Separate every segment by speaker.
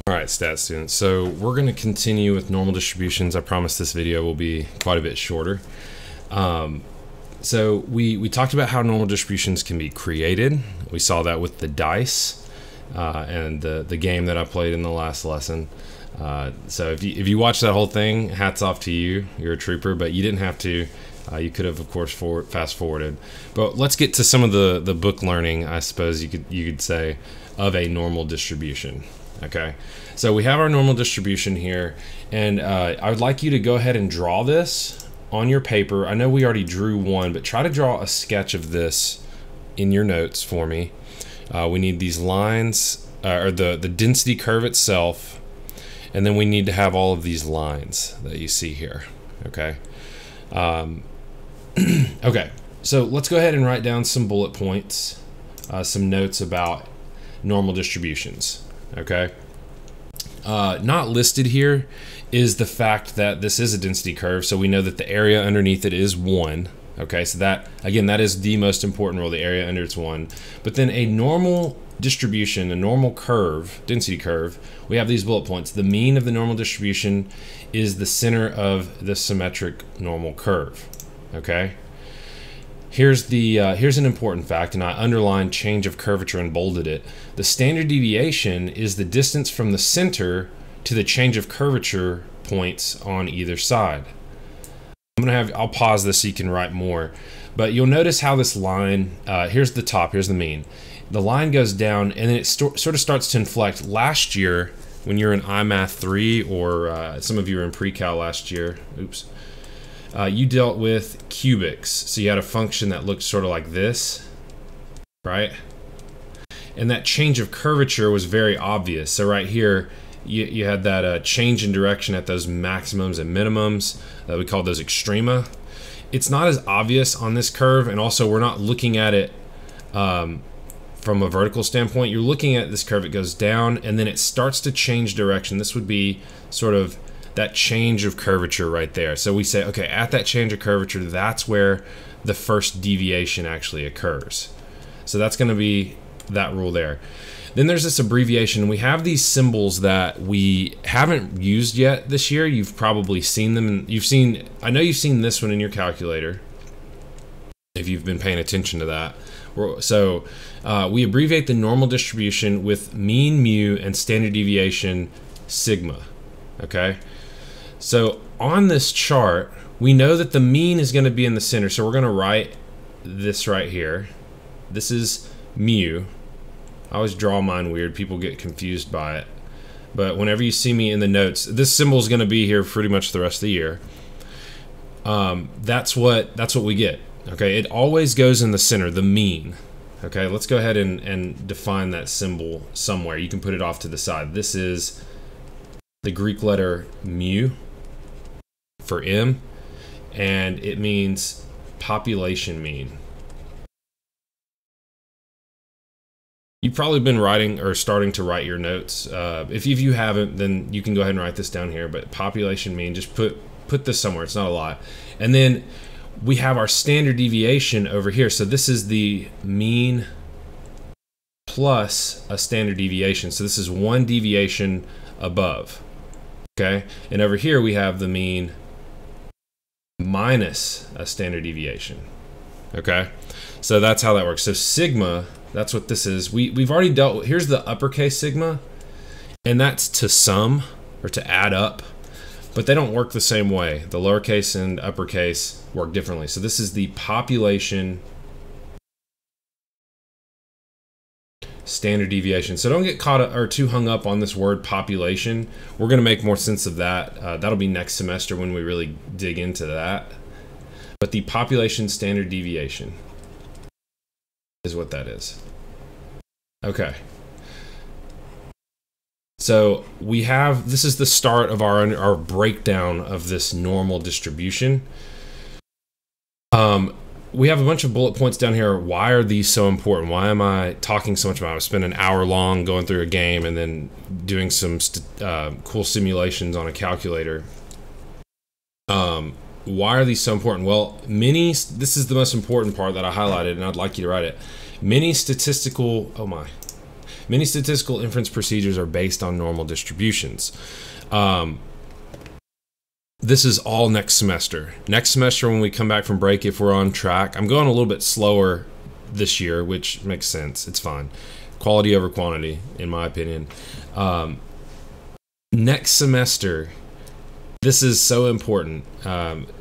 Speaker 1: Alright, stat students, so we're going to continue with normal distributions. I promise this video will be quite a bit shorter. So we talked about how normal distributions can be created. We saw that with the dice and the game that I played in the last lesson. So if you watch that whole thing, hats off to you. You're a trooper, but you didn't have to. You could have, of course, fast forwarded. But let's get to some of the book learning, I suppose you could say, of a normal distribution. Okay, so we have our normal distribution here, and I would like you to go ahead and draw this on your paper. I know we already drew one, but try to draw a sketch of this in your notes for me. We need these lines, or the density curve itself, and then we need to have all of these lines that you see here. Okay. Okay, so let's go ahead and write down some bullet points, some notes about normal distributions. Okay, not listed here is the fact that this is a density curve, so we know that the area underneath it is 1. Okay, so that, again, that is the most important rule, the area under it's 1. But then a normal distribution, a normal curve, density curve, we have these bullet points. The mean of the normal distribution is the center of the symmetric normal curve. Okay, here's an important fact, and I underlined change of curvature and bolded it. The standard deviation is the distance from the center to the change of curvature points on either side. I'll pause this so you can write more, but you'll notice how this line, here's the top, here's the mean. The line goes down and then it sort of starts to inflect. Last year, when you're in iMath 3, or some of you were in pre-cal last year, oops, you dealt with cubics. So you had a function that looked sort of like this, right? And that change of curvature was very obvious. So right here, you had that change in direction at those maximums and minimums. We call those extrema. It's not as obvious on this curve, and also we're not looking at it from a vertical standpoint. You're looking at this curve, it goes down, and then it starts to change direction. This would be sort of that change of curvature right there. So we say, okay, at that change of curvature, that's where the first deviation actually occurs. So that's going to be that rule there. Then there's this abbreviation. We have these symbols that we haven't used yet this year. You've probably seen them. I know you've seen this one in your calculator if you've been paying attention to that. So we abbreviate the normal distribution with mean mu and standard deviation sigma. Okay, so on this chart, we know that the mean is going to be in the center, so we're going to write this right here. This is mu. I always draw mine weird. People get confused by it. But whenever you see me in the notes, this symbol is going to be here pretty much the rest of the year. That's what we get. Okay, it always goes in the center, the mean. Okay, let's go ahead and define that symbol somewhere. You can put it off to the side. This is the Greek letter mu for M, and it means population mean. You've probably been writing or starting to write your notes. If you haven't, then you can go ahead and write this down here, but population mean, just put this somewhere, it's not a lot. And then we have our standard deviation over here. So this is the mean plus a standard deviation. So this is one deviation above, okay? And over here we have the mean minus a standard deviation, okay? So that's how that works. So sigma, that's what this is. We've already dealt with, here's the uppercase sigma, and that's to sum or to add up, but they don't work the same way. The lowercase and uppercase work differently. So this is the population standard deviation. So don't get caught up or too hung up on this word population. We're going to make more sense of that. That'll be next semester when we really dig into that. But the population standard deviation is what that is. Okay. So we have, this is the start of our breakdown of this normal distribution. We have a bunch of bullet points down here. Why are these so important? Why am I talking so much about it? I spent an hour long going through a game and then doing some cool simulations on a calculator. Why are these so important? Well, this is the most important part that I highlighted, and I'd like you to write it. Many statistical Many statistical inference procedures are based on normal distributions. This is all next semester. Next semester, when we come back from break, if we're on track, I'm going a little bit slower this year, which makes sense. It's fine. Quality over quantity, in my opinion. Next semester, this is so important.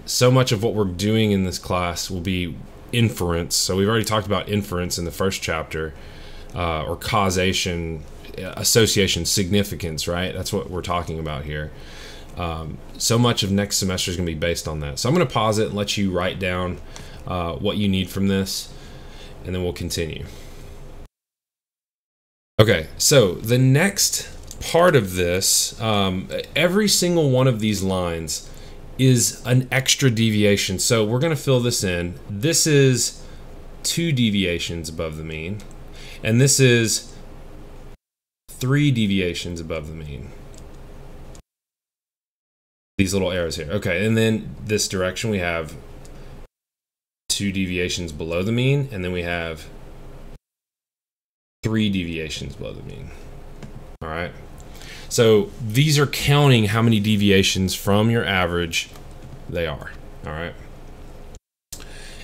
Speaker 1: So much of what we're doing in this class will be inference. So we've already talked about inference in the first chapter, or causation, association, significance, right? That's what we're talking about here. So much of next semester is going to be based on that. So I'm going to pause it and let you write down what you need from this, and then we'll continue. Okay, so the next part of this, every single one of these lines is an extra deviation. So we're going to fill this in. This is 2 deviations above the mean, and this is 3 deviations above the mean. These little arrows here. Okay, and then this direction we have 2 deviations below the mean, and then we have 3 deviations below the mean. All right. So these are counting how many deviations from your average they are. All right.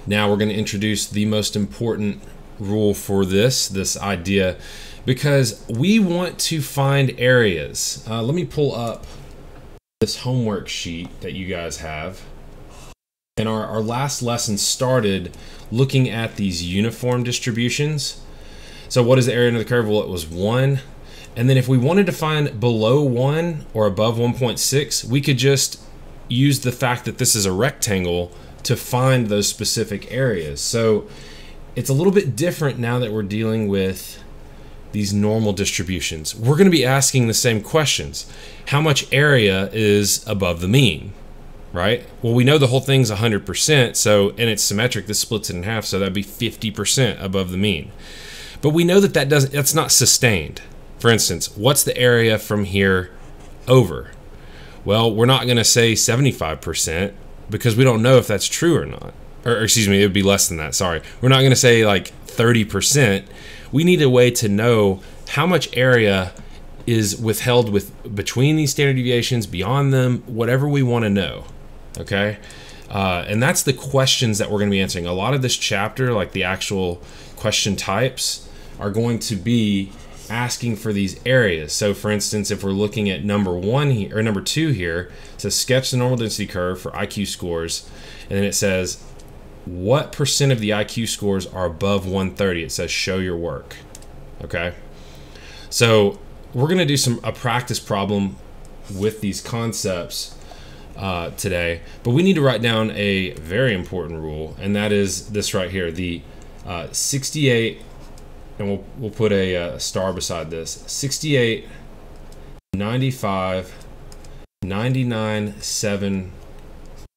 Speaker 1: Now we're going to introduce the most important rule for this idea, because we want to find areas. Let me pull up this homework sheet that you guys have. And our last lesson started looking at these uniform distributions. So what is the area under the curve? Well, it was 1. And then if we wanted to find below 1 or above 1.6, we could just use the fact that this is a rectangle to find those specific areas. So it's a little bit different now that we're dealing with these normal distributions. We're going to be asking the same questions. How much area is above the mean, right? Well, we know the whole thing's 100%, so, and it's symmetric, this splits it in half, so that'd be 50% above the mean. But we know that that's not sustained. For instance, what's the area from here over? Well, we're not going to say 75% because we don't know if that's true or not. Or excuse me, it would be less than that, sorry. We're not going to say like 30%. We need a way to know how much area is withheld between these standard deviations, beyond them, whatever we want to know, okay? And that's the questions that we're going to be answering. A lot of this chapter, like the actual question types, are going to be asking for these areas. So for instance, if we're looking at number 1 here, or number 2 here, it says sketch the normal density curve for IQ scores, and then it says what percent of the IQ scores are above 130. It says show your work. Okay, so we're going to do a practice problem with these concepts today, but we need to write down a very important rule, and that is this right here, the 68, and we'll put a star beside this, 68, 95, 99, 7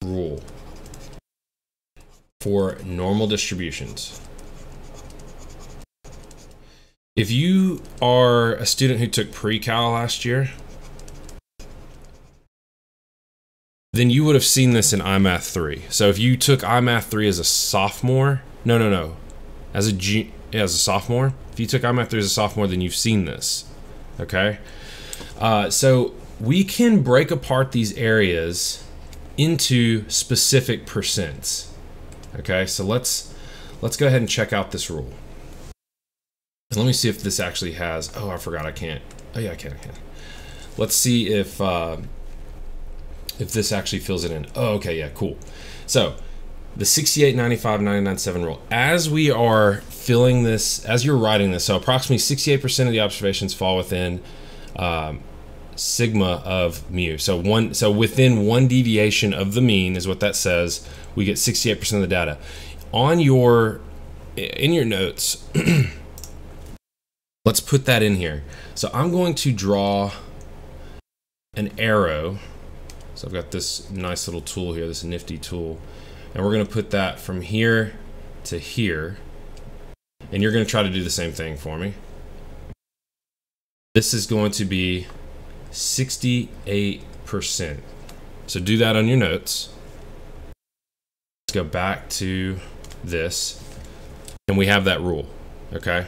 Speaker 1: rule for normal distributions. If you are a student who took pre-cal last year, then you would have seen this in iMath 3. So if you took iMath 3 as a sophomore, as a sophomore, if you took iMath 3 as a sophomore, then you've seen this, okay? So we can break apart these areas into specific percents, okay? So let's go ahead and check out this rule. And let me see if this actually has, oh, I forgot I can't. Oh yeah, I can. Let's see if this actually fills it in. Oh, okay, yeah, cool. So the 68, 95, 99, 7 rule. As we are filling this, as you're writing this, so approximately 68% of the observations fall within sigma of mu. So within 1 deviation of the mean is what that says. We get 68% of the data. In your notes, let's put that in here. So I'm going to draw an arrow. So I've got this nice little tool here, this nifty tool, and we're going to put that from here to here, and you're going to try to do the same thing for me. This is going to be 68%. So do that on your notes. Let's go back to this, and we have that rule, okay?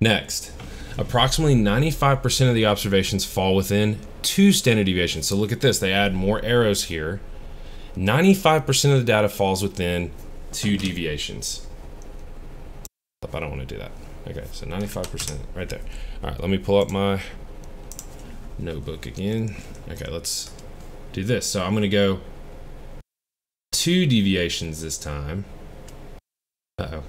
Speaker 1: Next, approximately 95% of the observations fall within 2 standard deviations. So look at this, they add more arrows here. 95% of the data falls within 2 deviations. I don't want to do that. Okay, so 95% right there. All right, let me pull up my notebook again. Okay, let's do this. So I'm going to go 2 deviations this time. Uh-oh.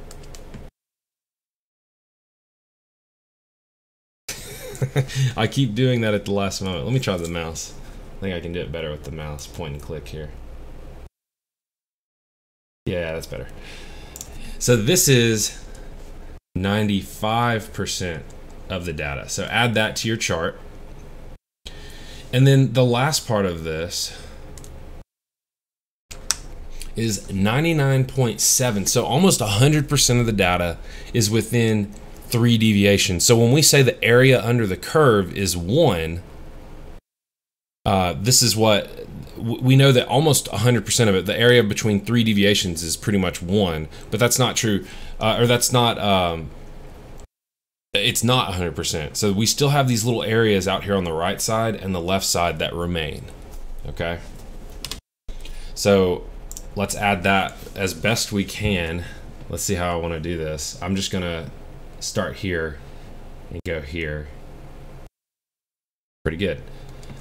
Speaker 1: I keep doing that at the last moment. Let me try the mouse. I think I can do it better with the mouse. Point and click here. Yeah, that's better. So this is 95% of the data. So add that to your chart. And then the last part of this is 99.7. So almost 100% of the data is within 3 deviations. So when we say the area under the curve is 1, this is what we know, that almost 100% of it, the area between 3 deviations is pretty much 1, but that's not true, or that's not, it's not 100%. So we still have these little areas out here on the right side and the left side that remain, okay? So let's add that as best we can. Let's see how I want to do this. I'm just gonna start here and go here. Pretty good.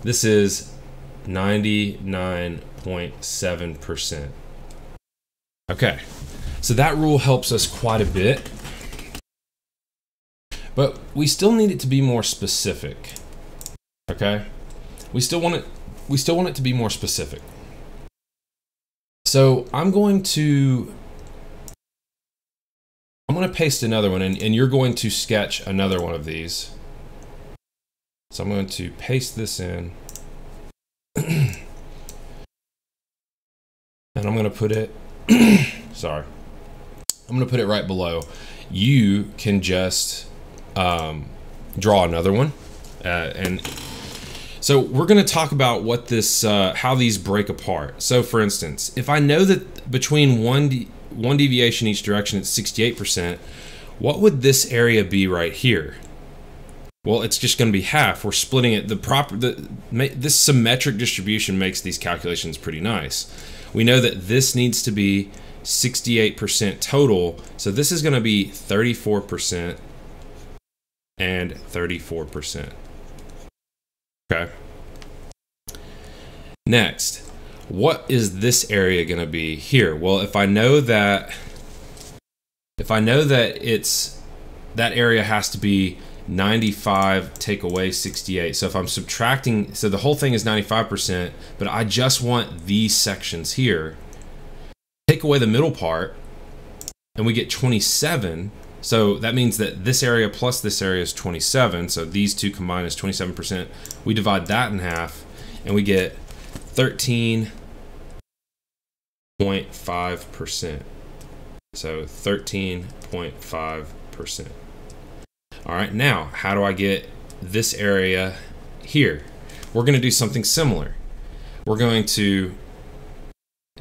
Speaker 1: This is 99.7%. Okay, so that rule helps us quite a bit, but we still need it to be more specific. Okay, we still want it to be more specific. So I'm going to paste another one, and you're going to sketch another one of these. So I'm going to paste this in, and I'm going to put it, sorry, I'm going to put it right below. You can just draw another one, and so we're going to talk about what this, how these break apart. So for instance, if I know that between one deviation each direction it's 68%, what would this area be right here? Well, it's just going to be half. We're splitting it. This symmetric distribution makes these calculations pretty nice. We know that this needs to be 68% total, so this is going to be 34% and 34%. Okay. Next, what is this area going to be here? Well, if I know that it's, that area has to be 95 take away 68. So if I'm subtracting, so the whole thing is 95%, but I just want these sections here. Take away the middle part, and we get 27. So that means that this area plus this area is 27. So these two combined is 27%. We divide that in half, and we get 13.5%. So 13.5%. All right, now how do I get this area here? We're going to do something similar. We're going to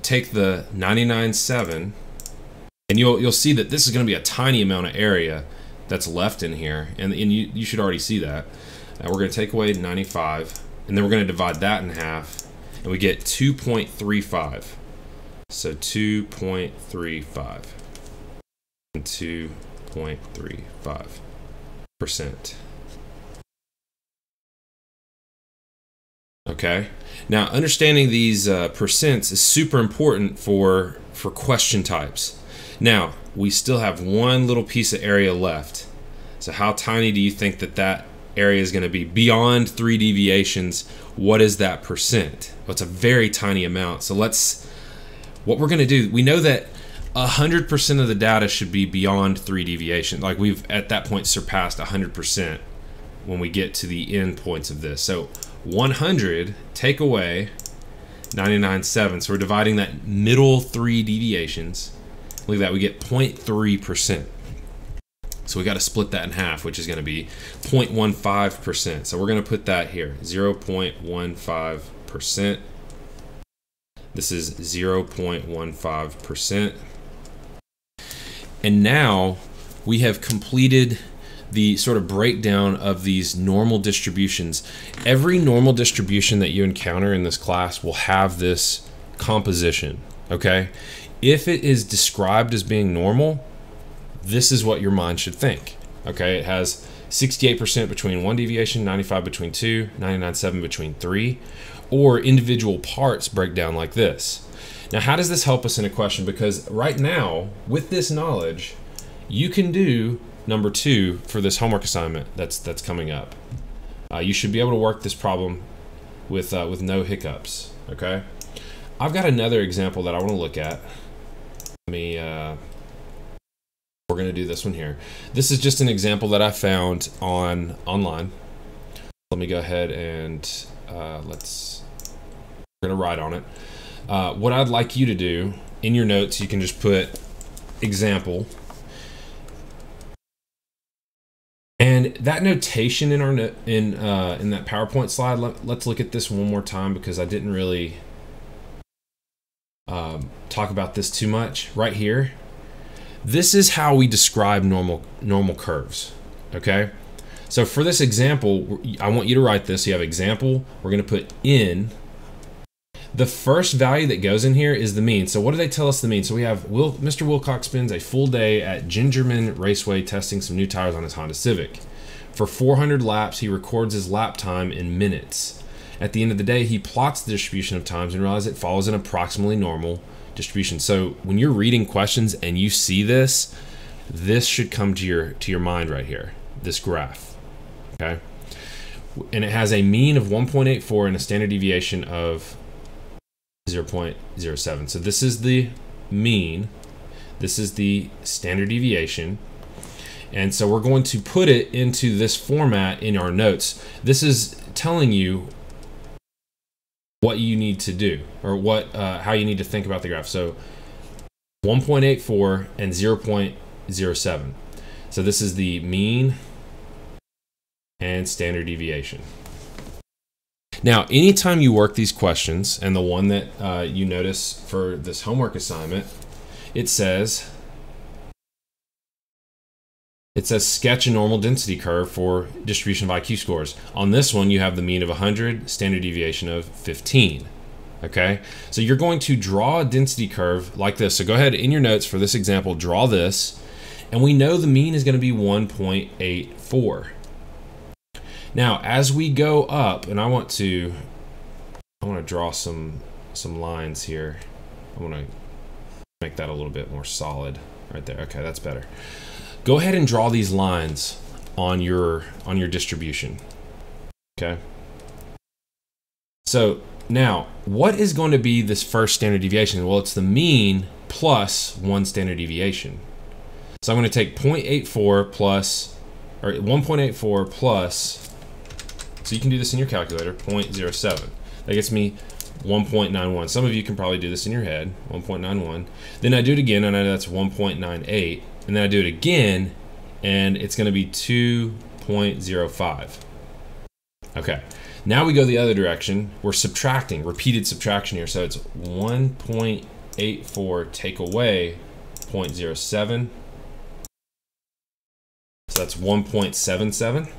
Speaker 1: take the 99.7, and you'll see that this is going to be a tiny amount of area that's left in here, and you should already see that. We're going to take away 95, and then we're going to divide that in half, and we get 2.35. So 2.35 and 2.35%. Okay, now understanding these percents is super important for question types. Now we still have one little piece of area left. So how tiny do you think that area is going to be beyond 3 deviations? What is that percent? Well, it's a very tiny amount. So what we're going to do, we know that 100% of the data should be beyond 3 deviations. Like we've at that point surpassed 100% when we get to the end points of this. So 100 take away 99.7. So we're dividing that middle 3 deviations. Look at that, we get 0.3%. So we got to split that in half, which is going to be 0.15%. So we're going to put that here, 0.15%. This is 0.15%. And now we have completed the sort of breakdown of these normal distributions. Every normal distribution that you encounter in this class will have this composition, okay? If it is described as being normal, this is what your mind should think, okay? It has 68% between 1 deviation, 95 between 2, 99.7 between 3, or individual parts break down like this. Now, how does this help us in a question? Because right now, with this knowledge, you can do number 2 for this homework assignment that's coming up. You should be able to work this problem with no hiccups, okay? I've got another example that I want to look at. Let me, we're going to do this one here. This is just an example that I found online. Let me go ahead and we're going to write on it. What I'd like you to do in your notes, you can just put example. And that notation in our in that PowerPoint slide, let's look at this one more time because I didn't really talk about this too much. Right here, this is how we describe normal curves, okay? So for this example, I want you to write this. You have example, we're going to put in. The first value that goes in here is the mean. So what do they tell us the mean? So we have Mr. Wilcox spends a full day at Gingerman Raceway testing some new tires on his Honda Civic. For 400 laps, he records his lap time in minutes. At the end of the day, he plots the distribution of times and realizes it follows an approximately normal distribution. So when you're reading questions and you see this, this should come to your mind right here, this graph, okay? And it has a mean of 1.84 and a standard deviation of 0.07. So this is the mean, this is the standard deviation, and so we're going to put it into this format in our notes. This is telling you what you need to do, or how you need to think about the graph. So 1.84 and 0.07. So this is the mean and standard deviation. Now, anytime you work these questions, and the one that you notice for this homework assignment, it says sketch a normal density curve for distribution of IQ scores. On this one, you have the mean of 100, standard deviation of 15. Okay, so you're going to draw a density curve like this. So go ahead in your notes for this example, draw this, and we know the mean is going to be 1.84. Now, as we go up, and I want to draw some lines here. I want to make that a little bit more solid right there. Okay, that's better. Go ahead and draw these lines on your distribution. Okay. So now, what is going to be this first standard deviation? Well, it's the mean plus 1 standard deviation. So I'm going to take 0.84 plus, or 1.84 plus, so you can do this in your calculator, 0.07. That gets me 1.91. Some of you can probably do this in your head, 1.91. Then I do it again, and I know that's 1.98. And then I do it again, and it's going to be 2.05. Okay, now we go the other direction. We're subtracting, repeated subtraction here. So it's 1.84 take away 0.07. So that's 1.77.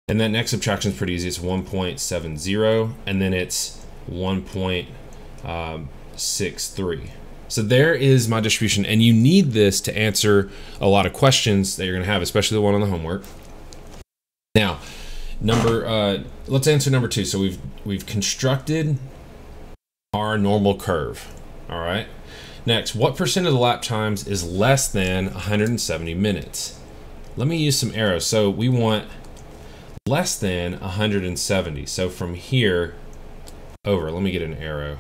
Speaker 1: And that next subtraction is pretty easy. It's 1.70, and then it's 1.63. So there is my distribution, and you need this to answer a lot of questions that you're going to have, especially the one on the homework. Now, let's answer number 2. So we've constructed our normal curve. All right. Next, what percent of the lap times is less than 170 minutes? Let me use some arrows. So we want less than 170. So from here over, let me get an arrow.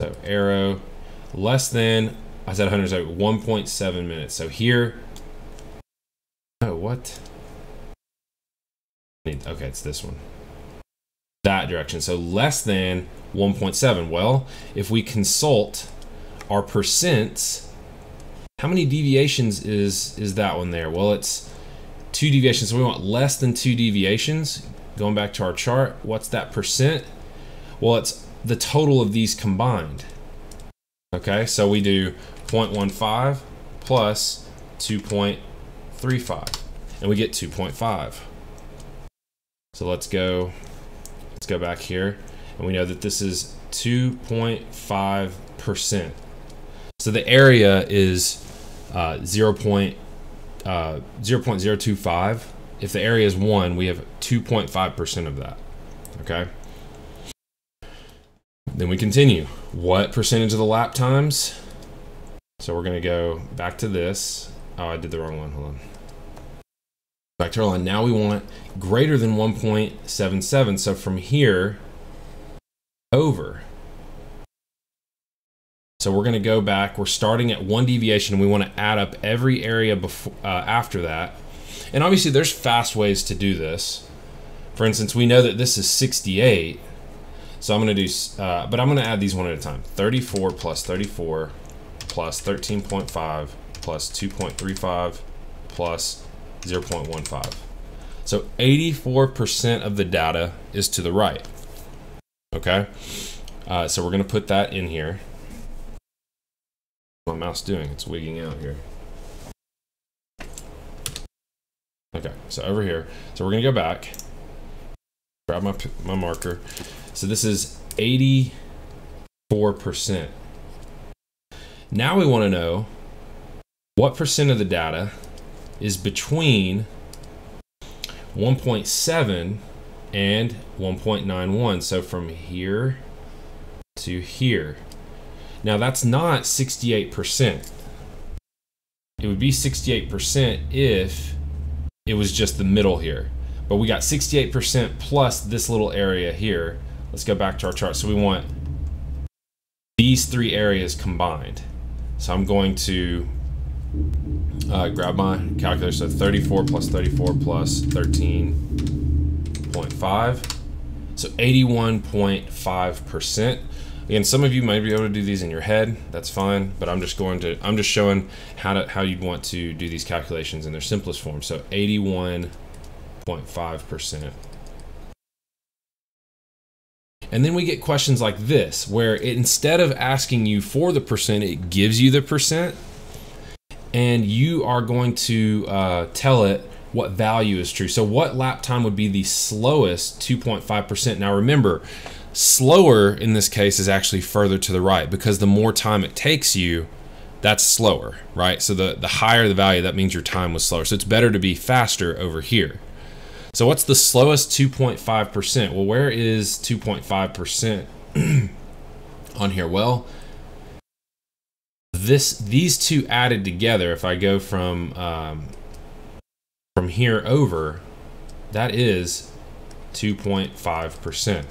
Speaker 1: So arrow, less than, I said 170, 1.7 minutes. So here, oh, what? Okay, it's this one. That direction. So less than 1.7. Well, if we consult our percents, how many deviations is that one there? Well, it's 2 deviations. So we want less than 2 deviations. Going back to our chart, what's that percent? Well, it's the total of these combined. Okay, so we do 0.15 plus 2.35, and we get 2.5. So let's go back here, and we know that this is 2.5%. So the area is 0.025. If the area is 1, we have 2.5% of that. Okay. Then we continue. What percentage of the lap times? So we're going to go back to this. Oh, I did the wrong one. Hold on. Back to our line. Now we want greater than 1.77. So from here over. So we're going to go back. We're starting at 1 deviation, and we want to add up every area before, after that. And obviously there's fast ways to do this. For instance, we know that this is 68. So I'm going to do, but I'm going to add these one at a time. 34 plus 34 plus 13.5 plus 2.35 plus 0.15. So 84% of the data is to the right. Okay. So we're going to put that in here. What's my mouse doing? It's wigging out here. Okay. So over here. So we're going to go back. Grab my marker. So this is 84%. Now we want to know what percent of the data is between 1.7 and 1.91. So from here to here. Now that's not 68%. It would be 68% if it was just the middle here. But we got 68% plus this little area here. Let's go back to our chart. So we want these three areas combined. So I'm going to grab my calculator. So 34 plus 34 plus 13.5. So 81.5%. Again, some of you might be able to do these in your head. That's fine. But I'm just showing how you'd want to do these calculations in their simplest form. So 81.5%. And then we get questions like this, where instead of asking you for the percent, it gives you the percent, and you are going to tell it what value is true. So what lap time would be the slowest 2.5%? Now remember, slower in this case is actually further to the right, because the more time it takes you, that's slower, right? So the higher the value, that means your time was slower. So it's better to be faster over here. So what's the slowest 2.5%? Well, where is 2.5% on here? Well, these two added together, if I go from here over, that is 2.5%.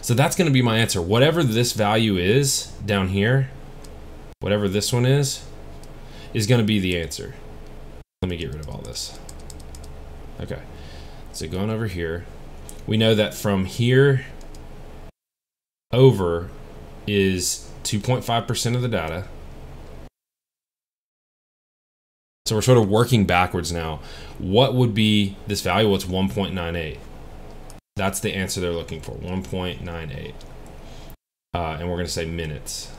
Speaker 1: So that's going to be my answer. Whatever this value is down here, whatever this one is going to be the answer. Let me get rid of all this. Okay. So going over here, we know that from here over is 2.5% of the data. So we're sort of working backwards now. What would be this value? Well, it's 1.98. That's the answer they're looking for, 1.98. And we're going to say minutes.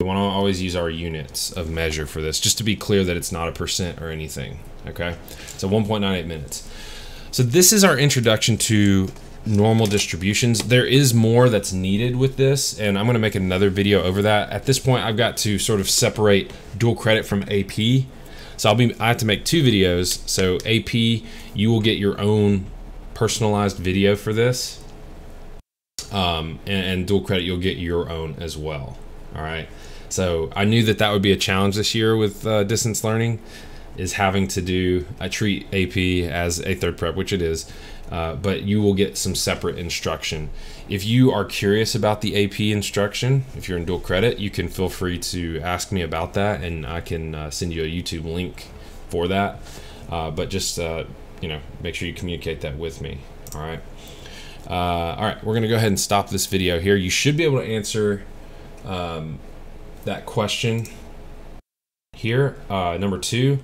Speaker 1: We want to always use our units of measure for this, just to be clear that it's not a percent or anything. Okay, so 1.98 minutes. So this is our introduction to normal distributions. There is more that's needed with this, and I'm going to make another video over that. At this point, I've got to sort of separate dual credit from AP. So I have to make 2 videos. So AP, you will get your own personalized video for this, and dual credit, you'll get your own as well. All right. So I knew that would be a challenge this year with distance learning, is having to do, I treat AP as a third prep, which it is, but you will get some separate instruction. If you are curious about the AP instruction, if you're in dual credit, you can feel free to ask me about that, and I can send you a YouTube link for that. But just, make sure you communicate that with me. All right. All right, we're gonna go ahead and stop this video here. You should be able to answer that question here, number 2.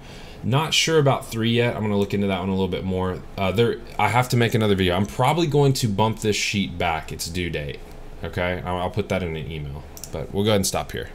Speaker 1: Not sure about 3 yet. I'm gonna look into that one a little bit more. I have to make another video. I'm probably going to bump this sheet back its due date. Okay, I'll put that in an email, but we'll go ahead and stop here.